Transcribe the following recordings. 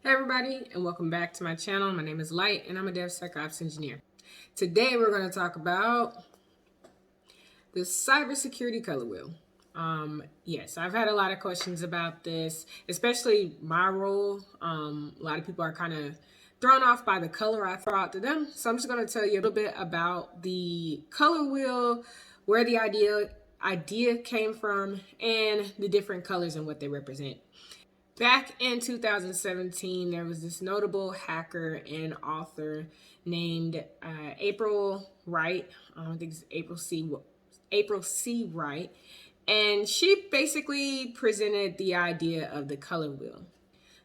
Hey everybody, and welcome back to my channel. My name is Light, and I'm a DevSecOps engineer. Today we're going to talk about the cybersecurity color wheel. Yes, I've had a lot of questions about this, especially my role. A lot of people are kind of thrown off by the color I throw out to them. So I'm just going to tell you a little bit about the color wheel, where the idea came from, and the different colors and what they represent. Back in 2017, there was this notable hacker and author named April Wright. I think it's April C. Wright. And she basically presented the idea of the color wheel.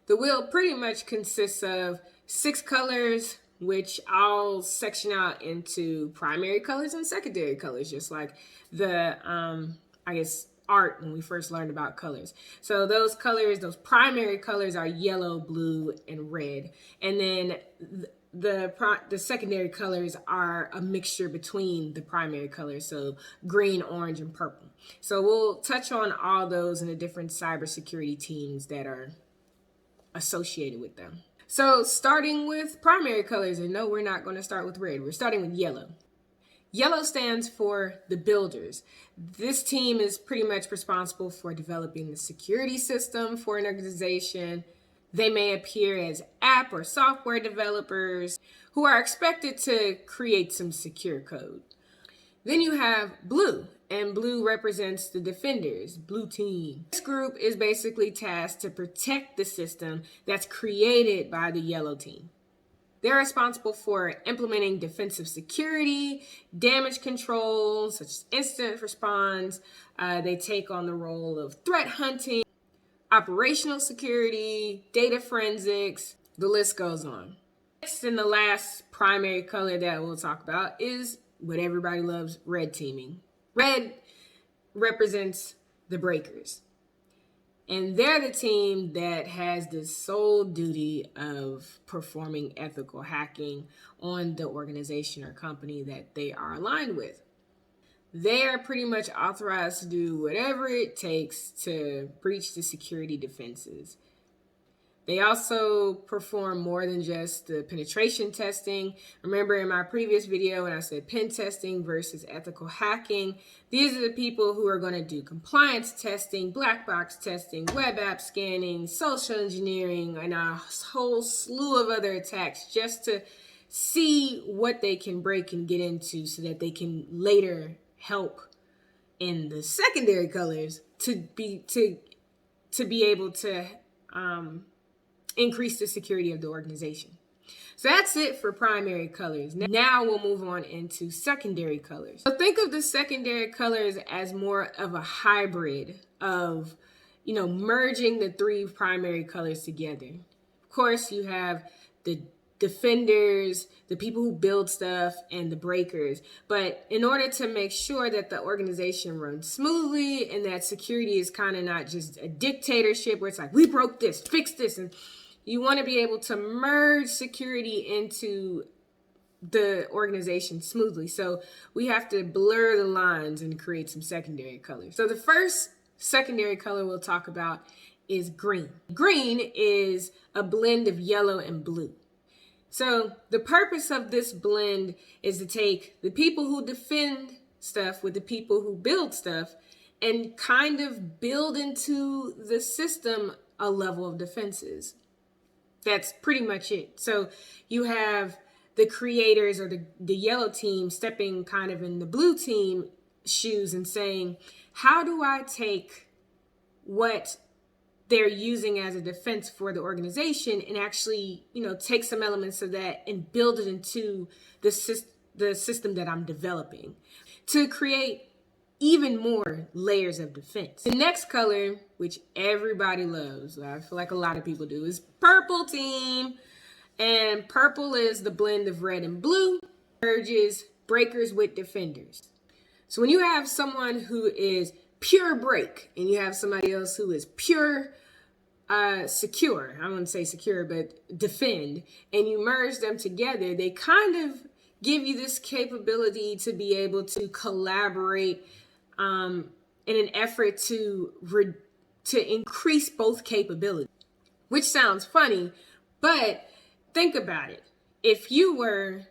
The wheel pretty much consists of 6 colors, which I'll section out into primary colors and secondary colors, just like the, art when we first learned about colors. So those colors, those primary colors are yellow, blue, and red. And then the secondary colors are a mixture between the primary colors, so green, orange, and purple. So we'll touch on all those and the different cybersecurity teams that are associated with them. So starting with primary colors, and no, we're not going to start with red. We're starting with yellow. Yellow stands for the builders. This team is pretty much responsible for developing the security system for an organization. They may appear as app or software developers who are expected to create some secure code. Then you have blue, and blue represents the defenders, blue team. This group is basically tasked to protect the system that's created by the yellow team. They're responsible for implementing defensive security, damage control, such as incident response. They take on the role of threat hunting, operational security, data forensics. The list goes on. Next, and the last primary color that we'll talk about is what everybody loves, red teaming. Red represents the breakers. And they're the team that has the sole duty of performing ethical hacking on the organization or company that they are aligned with. They are pretty much authorized to do whatever it takes to breach the security defenses. They also perform more than just the penetration testing. Remember in my previous video when I said pen testing versus ethical hacking, these are the people who are going to do compliance testing, black box testing, web app scanning, social engineering, and a whole slew of other attacks just to see what they can break and get into so that they can later help in the secondary colors to be able to increase the security of the organization. So that's it for primary colors. Now we'll move on into secondary colors. So think of the secondary colors as more of a hybrid of, merging the 3 primary colors together. Of course, you have the defenders, the people who build stuff, and the breakers. But in order to make sure that the organization runs smoothly and that security is kind of not just a dictatorship where it's like, we broke this, fix this, and you want to be able to merge security into the organization smoothly. So we have to blur the lines and create some secondary colors. So the first secondary color we'll talk about is green. Green is a blend of yellow and blue. So the purpose of this blend is to take the people who defend stuff with the people who build stuff and kind of build into the system a level of defenses. That's pretty much it. So you have the creators or the yellow team stepping kind of in the blue team shoes and saying, how do I take what they're using as a defense for the organization and actually, take some elements of that and build it into the system that I'm developing to create even more layers of defense. The next color, which everybody loves, I feel like a lot of people do, is purple team. And purple is the blend of red and blue, merges breakers with defenders. So when you have someone who is pure break and you have somebody else who is pure secure, I wouldn't say secure, but defend, and you merge them together, they kind of give you this capability to be able to collaborate in an effort to increase both capabilities, which sounds funny, But think about it. If you were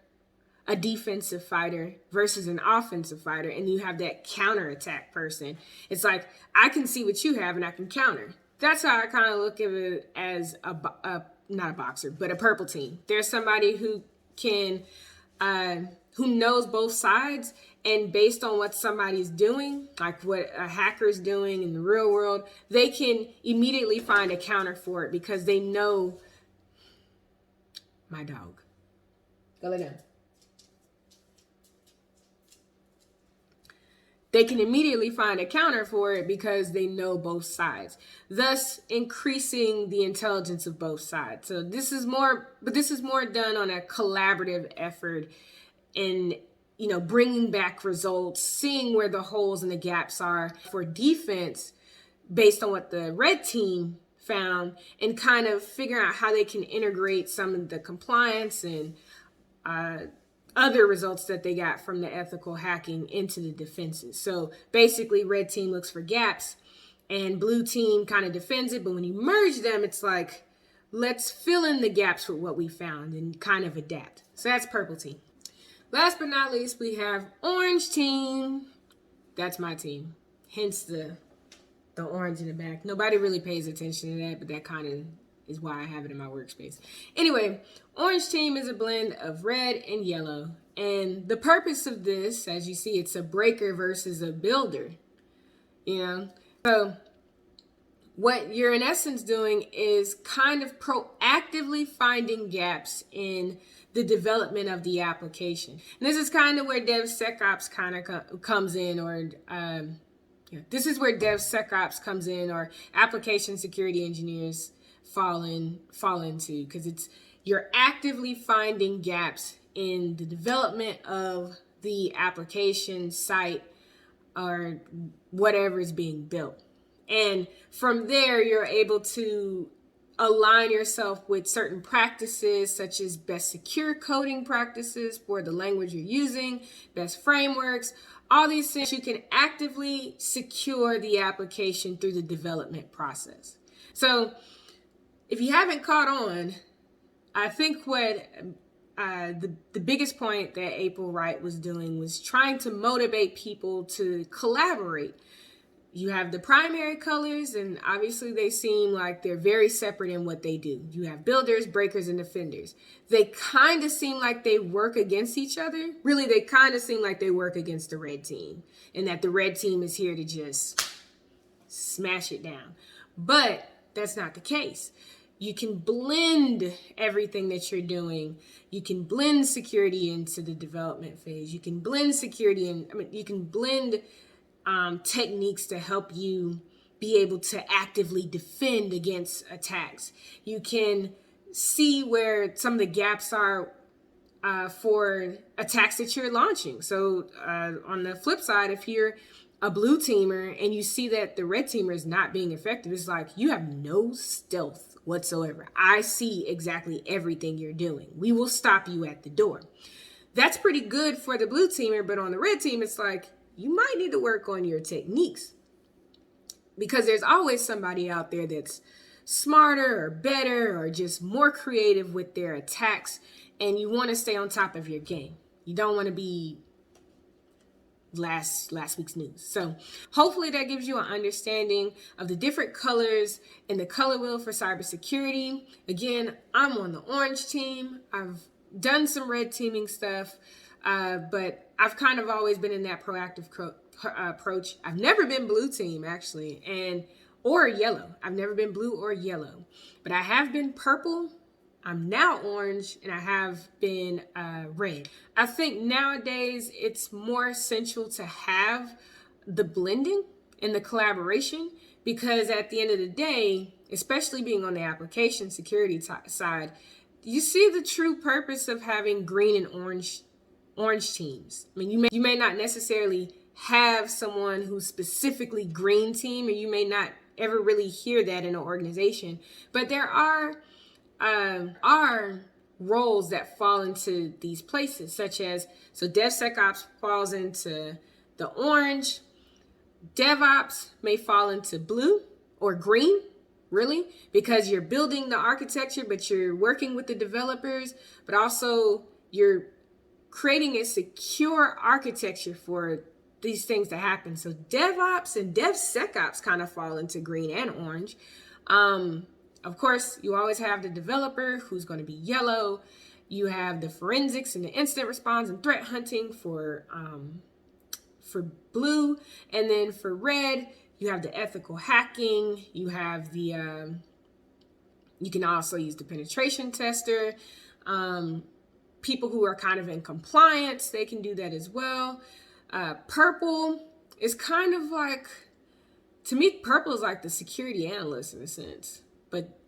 a defensive fighter versus an offensive fighter and you have that counterattack person, it's like, I can see what you have and I can counter. That's how I kind of look at it as not a boxer, but a purple team. There's somebody who can, who knows both sides, and based on what somebody's doing, like what a hacker's doing in the real world, they can immediately find a counter for it because they know. My dog. Go lay down. They can immediately find a counter for it because they know both sides, thus increasing the intelligence of both sides. So this is more done on a collaborative effort in, bringing back results, seeing where the holes and the gaps are for defense based on what the red team found, and kind of figuring out how they can integrate some of the compliance and other results that they got from the ethical hacking into the defenses. So basically, red team looks for gaps and blue team kind of defends it. But when you merge them, it's like, let's fill in the gaps with what we found and kind of adapt. So that's purple team. Last but not least, we have orange team. That's my team. Hence the orange in the back. Nobody really pays attention to that, but that kind of is why I have it in my workspace. Anyway, orange team is a blend of red and yellow. And the purpose of this, as you see, it's a breaker versus a builder. So what you're in essence doing is kind of proactively finding gaps in the development of the application. And this is kind of where DevSecOps kind of comes in, or this is where DevSecOps comes in, or application security engineers fall into, because you're actively finding gaps in the development of the application site or whatever is being built. And from there, you're able to align yourself with certain practices, such as best secure coding practices for the language you're using, best frameworks, all these things. You can actively secure the application through the development process. So if you haven't caught on, I think what the biggest point that April Wright was doing was trying to motivate people to collaborate. You have the primary colors, and obviously they seem like they're very separate in what they do. You have builders, breakers, and defenders. They kind of seem like they work against each other. Really, they kind of seem like they work against the red team, and that the red team is here to just smash it down. But that's not the case. You can blend everything that you're doing. You can blend security into the development phase. You can blend security you can blend techniques to help you be able to actively defend against attacks. You can see where some of the gaps are for attacks that you're launching. So on the flip side, if you're a blue teamer and you see that the red teamer is not being effective, it's like, you have no stealth whatsoever. I see exactly everything you're doing. We will stop you at the door. That's pretty good for the blue teamer, but on the red team, it's like, you might need to work on your techniques, because there's always somebody out there that's smarter or better or just more creative with their attacks, and you want to stay on top of your game. You don't want to be last week's news. So hopefully that gives you an understanding of the different colors in the color wheel for cybersecurity. Again, I'm on the orange team. I've done some red teaming stuff, but I've kind of always been in that proactive approach. I've never been blue team, actually, or yellow. I've never been blue or yellow, but I have been purple. I'm now orange, and I have been red. I think nowadays it's more essential to have the blending and the collaboration, because at the end of the day, especially being on the application security side, you see the true purpose of having green and orange teams. I mean, you may not necessarily have someone who's specifically green team, or you may not ever really hear that in an organization, but there are roles that fall into these places, such as, so DevSecOps falls into the orange, DevOps may fall into blue or green, really, because you're building the architecture, but you're working with the developers, but also you're creating a secure architecture for these things to happen. So DevOps and DevSecOps kind of fall into green and orange. Of course, you always have the developer who's going to be yellow. You have the forensics and the incident response and threat hunting for blue. And then for red, you have the ethical hacking. You have the, you can also use the penetration tester. People who are kind of in compliance, they can do that as well. Purple is kind of like, to me, purple is like the security analyst in a sense. But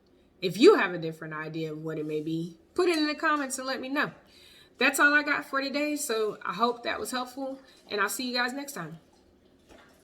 if you have a different idea of what it may be, put it in the comments and let me know. That's all I got for today. So I hope that was helpful, and I'll see you guys next time.